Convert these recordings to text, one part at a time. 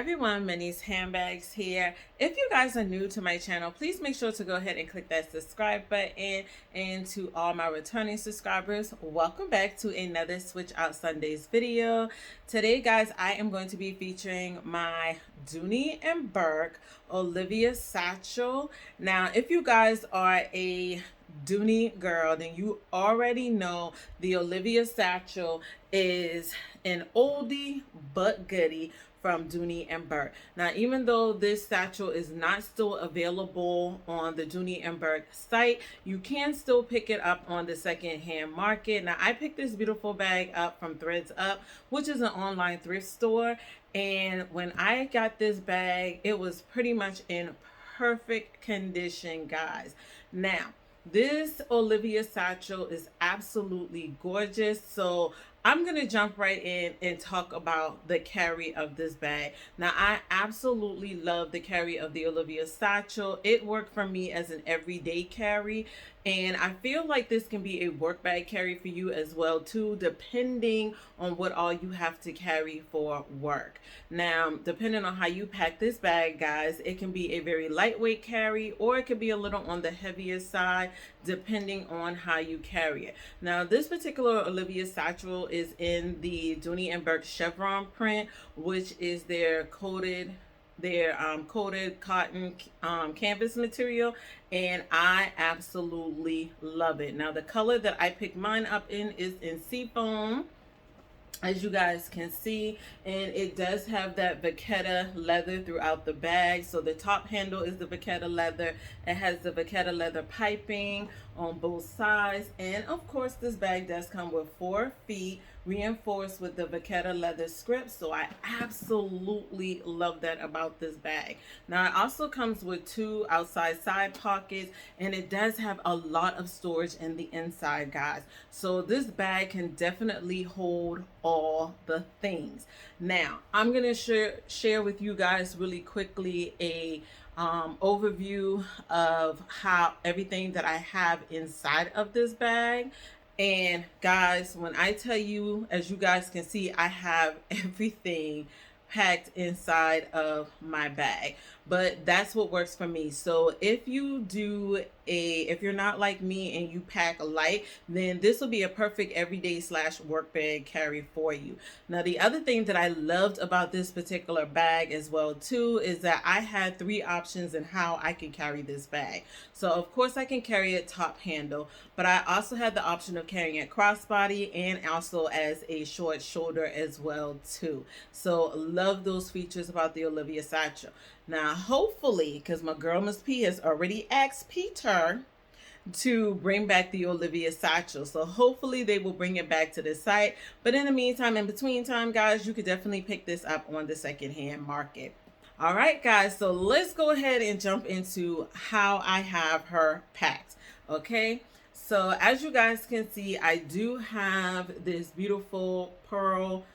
everyone, Minnie's Handbags here. If you guys are new to my channel, please make sure to go ahead and click that subscribe button. And to all my returning subscribers, welcome back to another Switch Out Sundays video. Today guys, I am going to be featuring my Dooney and Bourke Olivia Satchel. Now if you guys are a Dooney girl, then you already know the Olivia Satchel is an oldie but goodie from Dooney and Bourke. Now, even though this satchel is not still available on the Dooney and Bourke site, you can still pick it up on the secondhand market. Now, I picked this beautiful bag up from Threads Up, which is an online thrift store. And when I got this bag, it was pretty much in perfect condition, guys. Now, this Olivia satchel is absolutely gorgeous. So I'm going to jump right in and talk about the carry of this bag. Now, I absolutely love the carry of the Olivia satchel. It worked for me as an everyday carry. And I feel like this can be a work bag carry for you as well too, depending on what all you have to carry for work. Now, depending on how you pack this bag, guys, it can be a very lightweight carry, or it could be a little on the heavier side, depending on how you carry it. Now, this particular Olivia satchel is in the Dooney and Bourke chevron print, which is their coated cotton canvas material, and I absolutely love it. Now, the color that I picked mine up in is in seafoam, as you guys can see, and it does have that vachetta leather throughout the bag. So the top handle is the vachetta leather. It has the vachetta leather piping on both sides, and of course this bag does come with 4 feet reinforced with the vachetta leather script. So I absolutely love that about this bag. Now, it also comes with 2 outside side pockets, and it does have a lot of storage in the inside, guys. So this bag can definitely hold all the things. Now, I'm gonna share with you guys really quickly a overview of how everything that I have inside of this bag. And guys, when I tell you, as you guys can see, I have everything packed inside of my bag, but that's what works for me. So if you're not like me and you pack light, then this will be a perfect everyday / work bag carry for you. Now, the other thing that I loved about this particular bag as well too is that I had 3 options in how I can carry this bag. So of course I can carry it top handle, but I also had the option of carrying it crossbody and also as a short shoulder as well too. So love those features about the Olivia satchel. Now, hopefully, because my girl Miss P has already asked Peter to bring back the Olivia satchel, so hopefully they will bring it back to the site. But in the meantime, in between time, guys, you could definitely pick this up on the secondhand market. All right, guys, so let's go ahead and jump into how I have her packed. Okay, so as you guys can see, I do have this beautiful pearl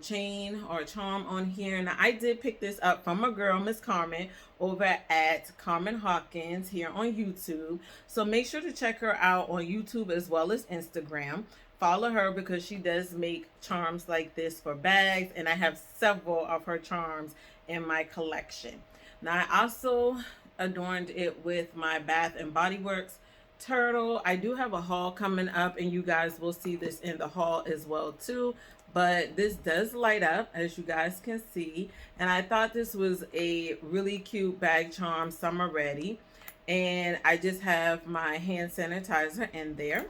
chain or charm on here. Now, I did pick this up from my girl Miss Carmen over at Carmen Hawkins here on YouTube. So make sure to check her out on YouTube as well as Instagram. Follow her because she does make charms like this for bags, and I have several of her charms in my collection. Now, I also adorned it with my Bath and Body Works turtle. I do have a haul coming up, and you guys will see this in the haul as well too. But this does light up, as you guys can see, and I thought this was a really cute bag charm, summer ready. And I just have my hand sanitizer in there.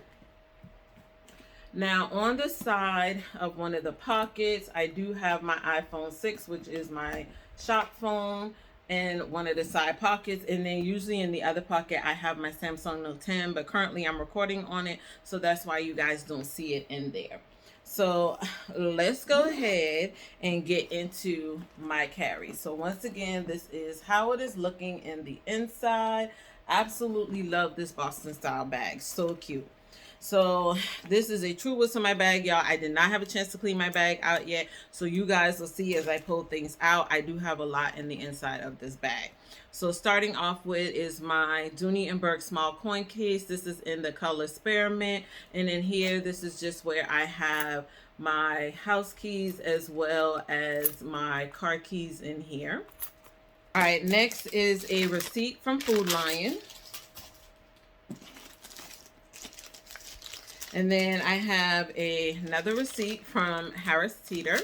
Now, on the side of one of the pockets, I do have my iPhone 6, which is my shop phone, in one of the side pockets. And then usually in the other pocket, I have my Samsung Note 10, but currently I'm recording on it, so that's why you guys don't see it in there. So let's go ahead and get into my carry. So once again, this is how it is looking in the inside. Absolutely love this Boston style bag, so cute. So this is a true what's in my bag, y'all. I did not have a chance to clean my bag out yet, so you guys will see as I pull things out, I do have a lot in the inside of this bag. So starting off with is my Dooney and Bourke small coin case. This is in the color spearmint, and in here this is just where I have my house keys as well as my car keys in here. All right, next is a receipt from Food Lion. And then I have another receipt from Harris Teeter.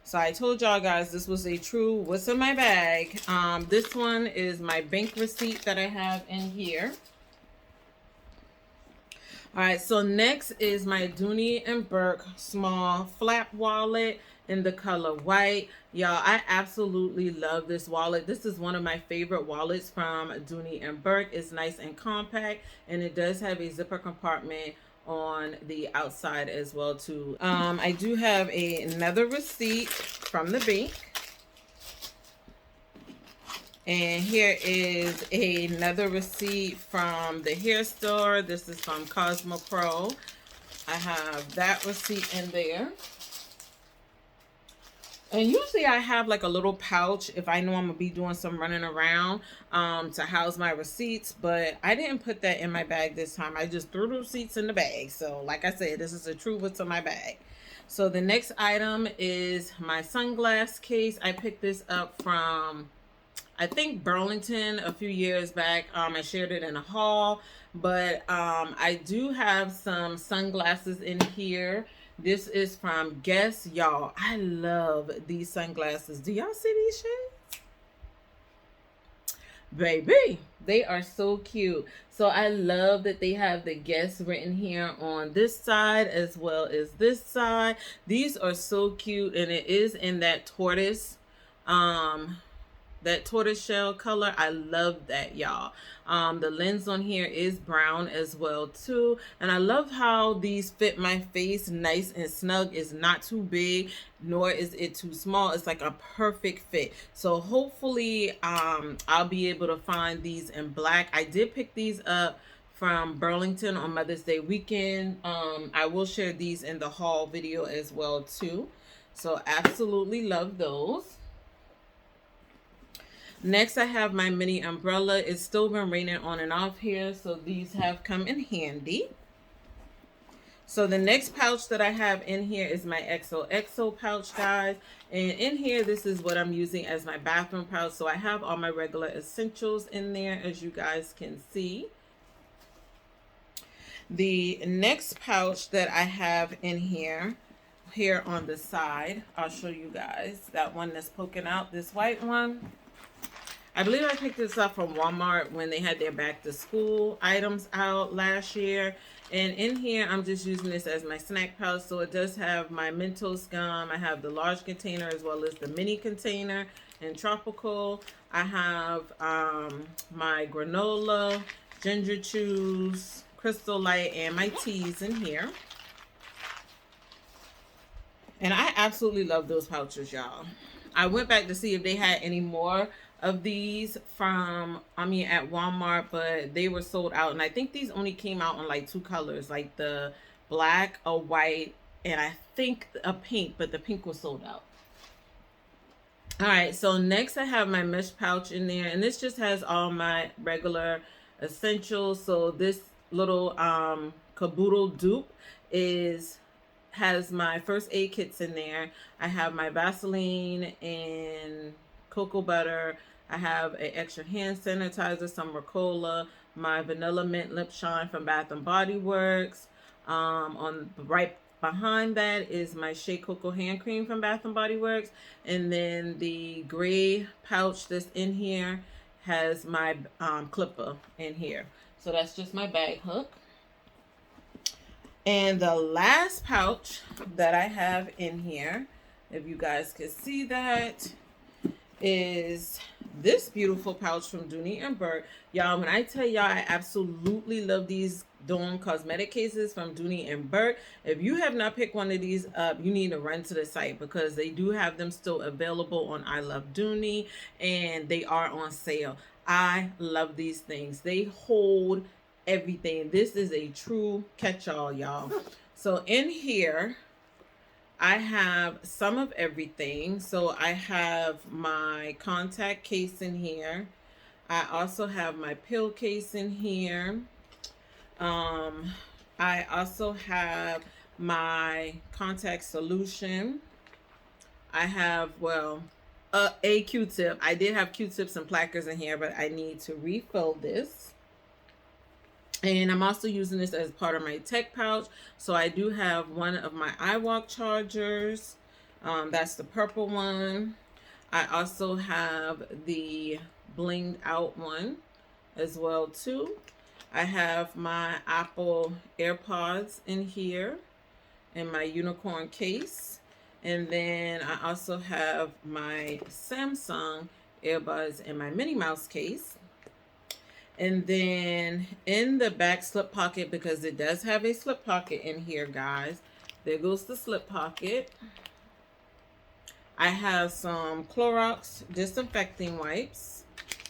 So I told y'all guys this was a true what's in my bag. This one is my bank receipt that I have in here. All right, so next is my Dooney and Bourke small flap wallet in the color white. Y'all, I absolutely love this wallet. This is one of my favorite wallets from Dooney and Bourke. It's nice and compact, and it does have a zipper compartment on the outside as well too. I do have another receipt from the bank. And here is another receipt from the hair store. This is from Cosmo Pro. I have that receipt in there. And usually I have like a little pouch if I know I'm gonna be doing some running around to house my receipts, but I didn't put that in my bag this time. I just threw the receipts in the bag. So like I said, this is a true what's in my bag. So the next item is my sunglass case. I picked this up from, I think, Burlington a few years back. I shared it in a haul, but I do have some sunglasses in here. This is from Guess. Y'all, I love these sunglasses. Do y'all see these shades? Baby, they are so cute. So I love that they have the Guess written here on this side as well as this side. These are so cute, and it is in that tortoise shell color. I love that, y'all. The lens on here is brown as well too, and I love how these fit my face nice and snug. It's not too big nor is it too small. It's like a perfect fit. So hopefully I'll be able to find these in black. I did pick these up from Burlington on Mother's Day weekend. I will share these in the haul video as well too. So absolutely love those. Next, I have my mini umbrella. It's still been raining on and off here, so these have come in handy. So the next pouch that I have in here is my XOXO pouch, guys. And in here, this is what I'm using as my bathroom pouch. So I have all my regular essentials in there, as you guys can see. The next pouch that I have in here on the side, I'll show you guys. That one that's poking out, this white one. I believe I picked this up from Walmart when they had their back to school items out last year. And in here, I'm just using this as my snack pouch. So it does have my Mentos gum. I have the large container as well as the mini container in tropical. I have my granola, ginger chews, Crystal Light, and my teas in here. And I absolutely love those pouches, y'all. I went back to see if they had any more of these from, at Walmart, but they were sold out. And I think these only came out in like 2 colors, like the black, a white, and I think a pink, but the pink was sold out. All right, so next I have my mesh pouch in there, and this just has all my regular essentials. So this little caboodle dupe has my first aid kits in there. I have my Vaseline and cocoa butter. I have an extra hand sanitizer, some Ricola, my vanilla mint lip shine from Bath and Body Works. On right behind that is my Shea Cocoa hand cream from Bath and Body Works, and then the gray pouch that's in here has my clipper in here. So that's just my bag hook. And the last pouch that I have in here, if you guys can see that, is this beautiful pouch from Dooney and Bourke. Y'all, when I tell y'all I absolutely love these Dawn cosmetic cases from Dooney and Bourke, if you have not picked one of these up, you need to run to the site because they do have them still available on I Love Dooney, and they are on sale. I love these things. They hold everything. This is a true catch-all, y'all. So in here I have some of everything. So I have my contact case in here. I also have my pill case in here. I also have my contact solution. I have, well, a Q-tip. I did have Q-tips and plackers in here, but I need to refill this. And I'm also using this as part of my tech pouch. So I do have one of my iWalk chargers. That's the purple one. I also have the blinged out one as well too. I have my Apple AirPods in here in my unicorn case. And then I also have my Samsung earbuds in my Minnie Mouse case. And then in the back slip pocket, because it does have a slip pocket in here, guys. There goes the slip pocket. I have some Clorox disinfecting wipes.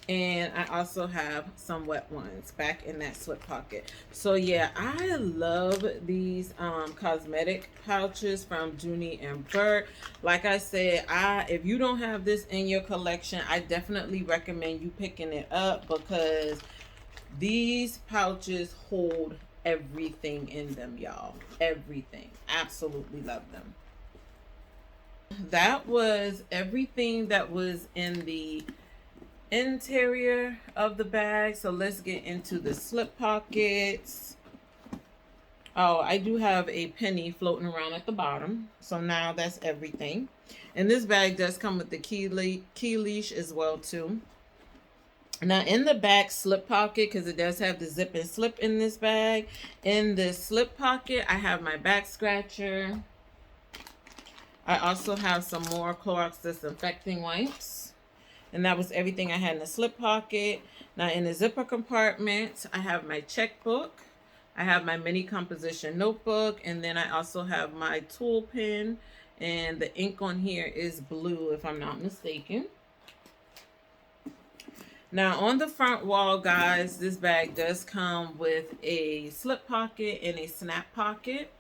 And I also have some wet ones back in that slip pocket. So yeah, I love these cosmetic pouches from Dooney and Bourke. Like I said, if you don't have this in your collection, I definitely recommend you picking it up, because these pouches hold everything in them, y'all. Everything. Absolutely love them. That was everything that was in the interior of the bag. So let's get into the slip pockets. Oh, I do have a penny floating around at the bottom. So now that's everything. And this bag does come with the key leash as well too. Now in the back slip pocket, because it does have the zip and slip in this bag, in this slip pocket I have my back scratcher. I also have some more Clorox disinfecting wipes. And that was everything I had in the slip pocket. Now in the zipper compartment, I have my checkbook. I have my mini composition notebook. And then I also have my tool pen. And the ink on here is blue, if I'm not mistaken. Now on the front wall, guys, this bag does come with a slip pocket and a snap pocket.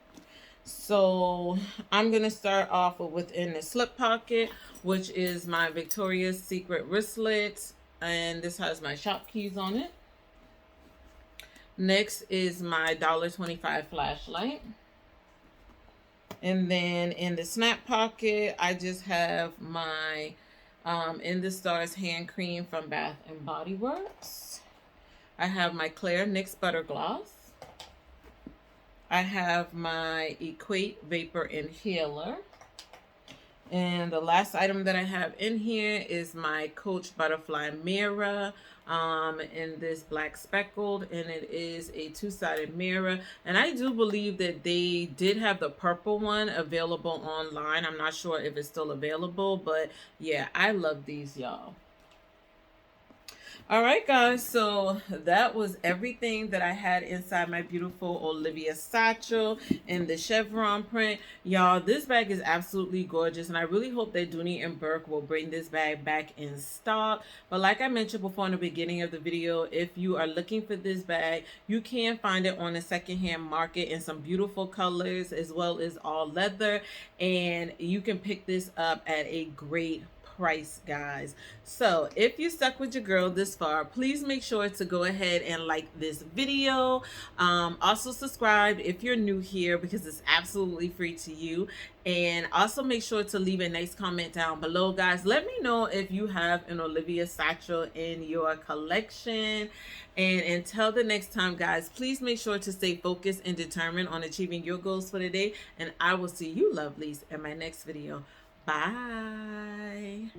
So I'm going to start off within the slip pocket, which is my Victoria's Secret wristlet. And this has my shop keys on it. Next is my $1.25 flashlight. And then in the snap pocket, I just have my In the Stars hand cream from Bath and Body Works. I have my Claire NYX Butter Gloss. I have my Equate Vapor Inhaler. And the last item that I have in here is my Coach Butterfly Mirror in this black speckled, and it is a two-sided mirror. And I do believe that they did have the purple one available online. I'm not sure if it's still available, but yeah, I love these, y'all. All right, guys, so that was everything that I had inside my beautiful Olivia satchel in the chevron print. Y'all, this bag is absolutely gorgeous, and I really hope that Dooney and Bourke will bring this bag back in stock. But like I mentioned before in the beginning of the video, if you are looking for this bag, you can find it on the secondhand market in some beautiful colors, as well as all leather, and you can pick this up at a great price, guys. So if you stuck with your girl this far, please make sure to go ahead and like this video. Also subscribe if you're new here, because it's absolutely free to you. And also make sure to leave a nice comment down below, guys. Let me know if you have an Olivia satchel in your collection. And until the next time, guys, please make sure to stay focused and determined on achieving your goals for the day. And I will see you lovelies in my next video. Bye.